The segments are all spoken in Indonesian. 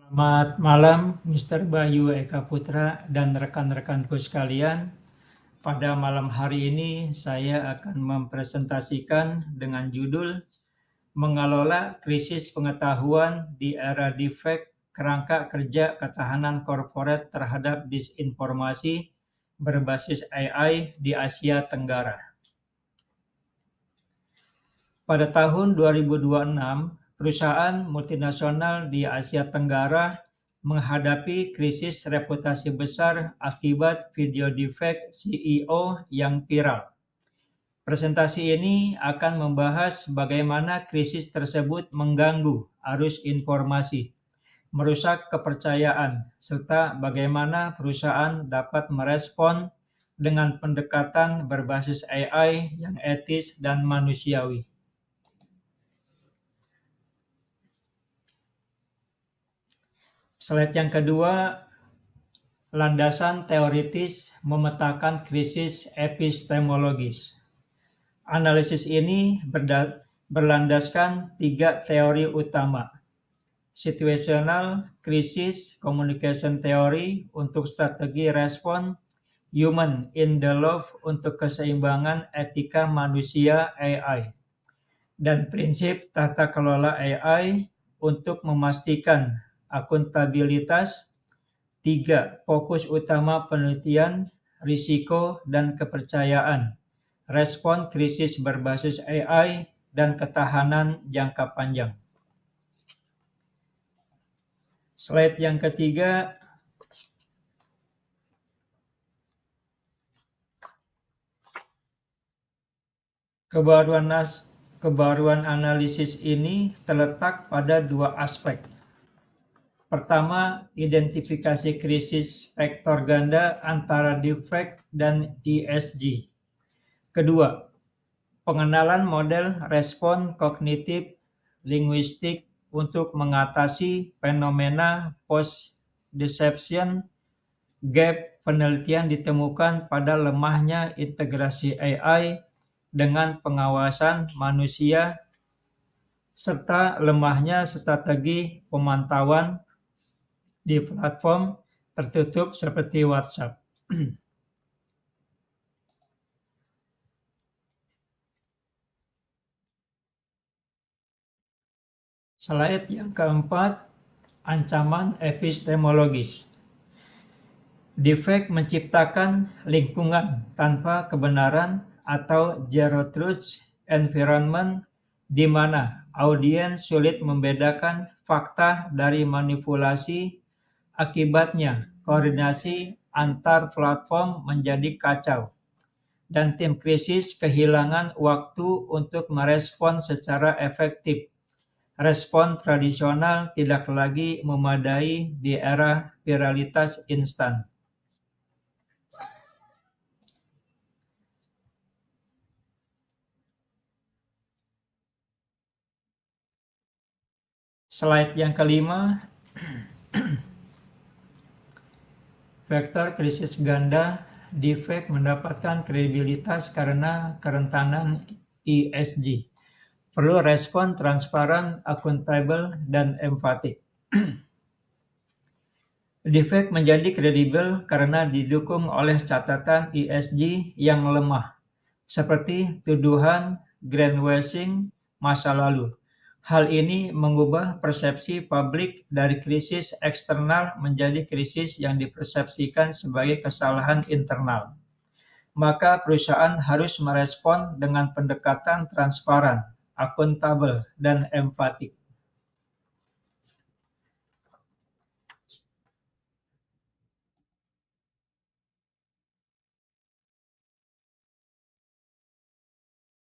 Selamat malam, Mr. Bayu Eka Putra dan rekan-rekanku sekalian. Pada malam hari ini saya akan mempresentasikan dengan judul Mengelola Krisis Pengetahuan di Era Deepfake, Kerangka Kerja Ketahanan Korporat Terhadap Disinformasi Berbasis AI di Asia Tenggara. Pada tahun 2026, perusahaan multinasional di Asia Tenggara menghadapi krisis reputasi besar akibat video deepfake CEO yang viral. Presentasi ini akan membahas bagaimana krisis tersebut mengganggu arus informasi, merusak kepercayaan, serta bagaimana perusahaan dapat merespon dengan pendekatan berbasis AI yang etis dan manusiawi. Slide yang kedua, landasan teoritis memetakan krisis epistemologis. Analisis ini berlandaskan 3 teori utama. Situational Crisis Communication Theory untuk strategi respon, Human in the Loop untuk keseimbangan etika manusia AI, dan prinsip tata kelola AI untuk memastikan akuntabilitas. 3. Fokus utama penelitian, risiko, dan kepercayaan, respon krisis berbasis AI, dan ketahanan jangka panjang. Slide yang ketiga, kebaruan analisis ini terletak pada 2 aspek. Pertama, identifikasi krisis vektor ganda antara deepfake dan ESG. Kedua, pengenalan model respon kognitif linguistik untuk mengatasi fenomena post-deception gap. Penelitian ditemukan pada lemahnya integrasi AI dengan pengawasan manusia serta lemahnya strategi pemantauan di platform tertutup seperti WhatsApp. Slide yang keempat, ancaman epistemologis. Deepfake menciptakan lingkungan tanpa kebenaran atau zero truth environment di mana audiens sulit membedakan fakta dari manipulasi. Akibatnya, koordinasi antar platform menjadi kacau, dan tim krisis kehilangan waktu untuk merespon secara efektif. Respon tradisional tidak lagi memadai di era viralitas instan. Slide yang kelima, vektor krisis ganda. Deepfake mendapatkan kredibilitas karena kerentanan ESG. Perlu respon transparan, akuntabel, dan empatik. Deepfake menjadi kredibel karena didukung oleh catatan ESG yang lemah, seperti tuduhan greenwashing masa lalu. Hal ini mengubah persepsi publik dari krisis eksternal menjadi krisis yang dipersepsikan sebagai kesalahan internal. Maka perusahaan harus merespon dengan pendekatan transparan, akuntabel, dan empatik.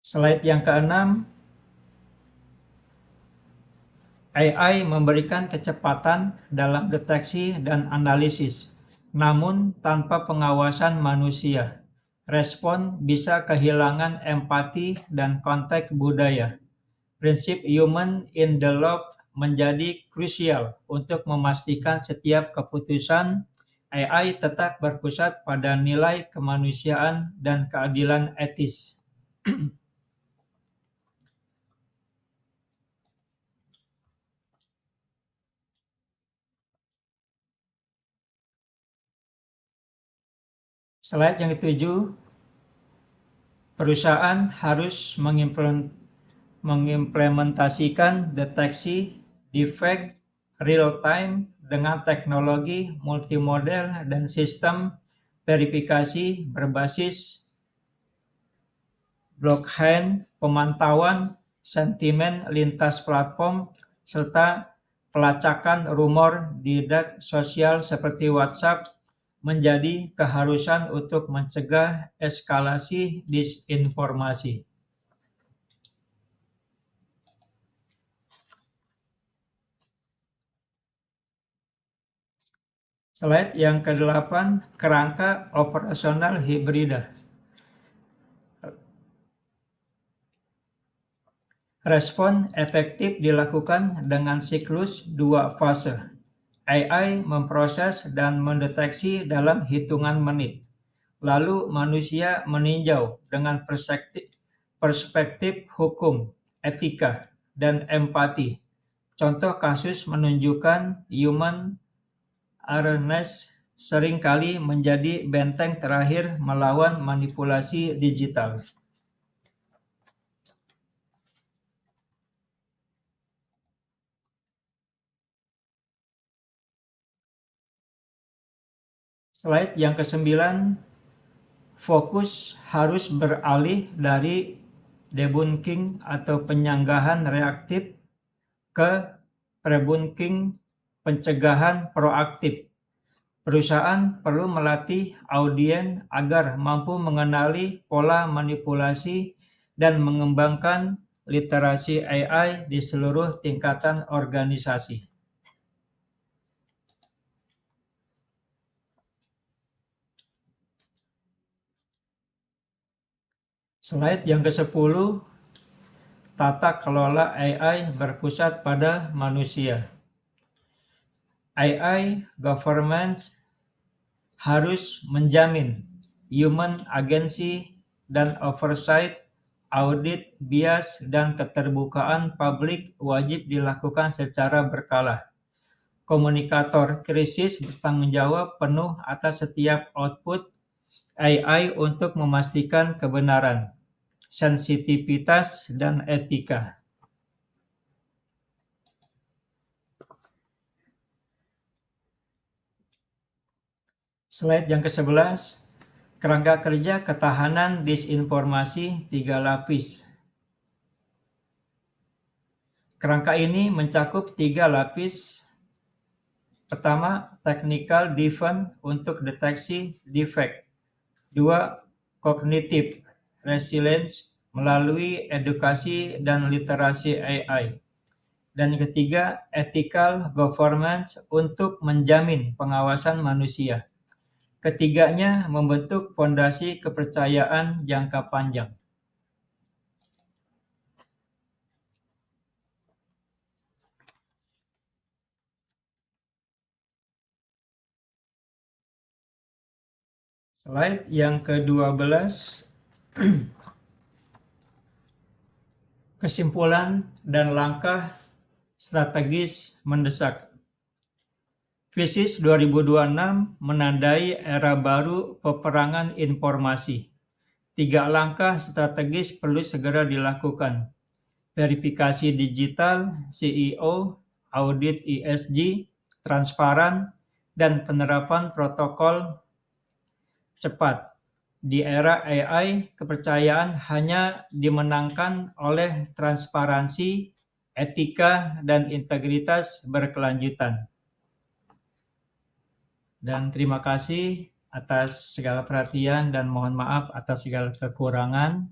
Slide yang keenam, AI memberikan kecepatan dalam deteksi dan analisis, namun tanpa pengawasan manusia. Respon bisa kehilangan empati dan konteks budaya. Prinsip human in the loop menjadi krusial untuk memastikan setiap keputusan AI tetap berpusat pada nilai kemanusiaan dan keadilan etis. Slide yang ketujuh, perusahaan harus mengimplementasikan deteksi defect real-time dengan teknologi multimodel dan sistem verifikasi berbasis blockchain, pemantauan sentimen lintas platform, serta pelacakan rumor di dark sosial seperti WhatsApp menjadi keharusan untuk mencegah eskalasi disinformasi. Slide yang ke-8, kerangka operasional hibrida. Respon efektif dilakukan dengan siklus 2 fase. AI memproses dan mendeteksi dalam hitungan menit. Lalu manusia meninjau dengan perspektif hukum, etika, dan empati. Contoh kasus menunjukkan human awareness seringkali menjadi benteng terakhir melawan manipulasi digital. Slide yang ke-9, fokus harus beralih dari debunking atau penyanggahan reaktif ke prebunking, pencegahan proaktif. Perusahaan perlu melatih audien agar mampu mengenali pola manipulasi dan mengembangkan literasi AI di seluruh tingkatan organisasi. Slide yang ke-10, tata kelola AI berpusat pada manusia. AI governance harus menjamin human agency dan oversight, audit, bias, dan keterbukaan publik wajib dilakukan secara berkala. Komunikator krisis bertanggung jawab penuh atas setiap output AI untuk memastikan kebenaran, sensitivitas, dan etika. Slide yang ke-11, kerangka kerja ketahanan disinformasi 3 lapis. Kerangka ini mencakup 3 lapis. Pertama, technical defense untuk deteksi defect. 2, cognitive resilience melalui edukasi dan literasi AI. Dan ketiga, ethical governance untuk menjamin pengawasan manusia. Ketiganya membentuk fondasi kepercayaan jangka panjang. Slide yang ke-12, kesimpulan dan langkah strategis mendesak. Krisis 2026 menandai era baru peperangan informasi. 3 langkah strategis perlu segera dilakukan. Verifikasi digital, CEO, audit ESG, transparan, dan penerapan protokol cepat. Di era AI, kepercayaan hanya dimenangkan oleh transparansi, etika, dan integritas berkelanjutan. Dan terima kasih atas segala perhatian dan mohon maaf atas segala kekurangan.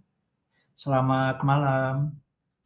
Selamat malam.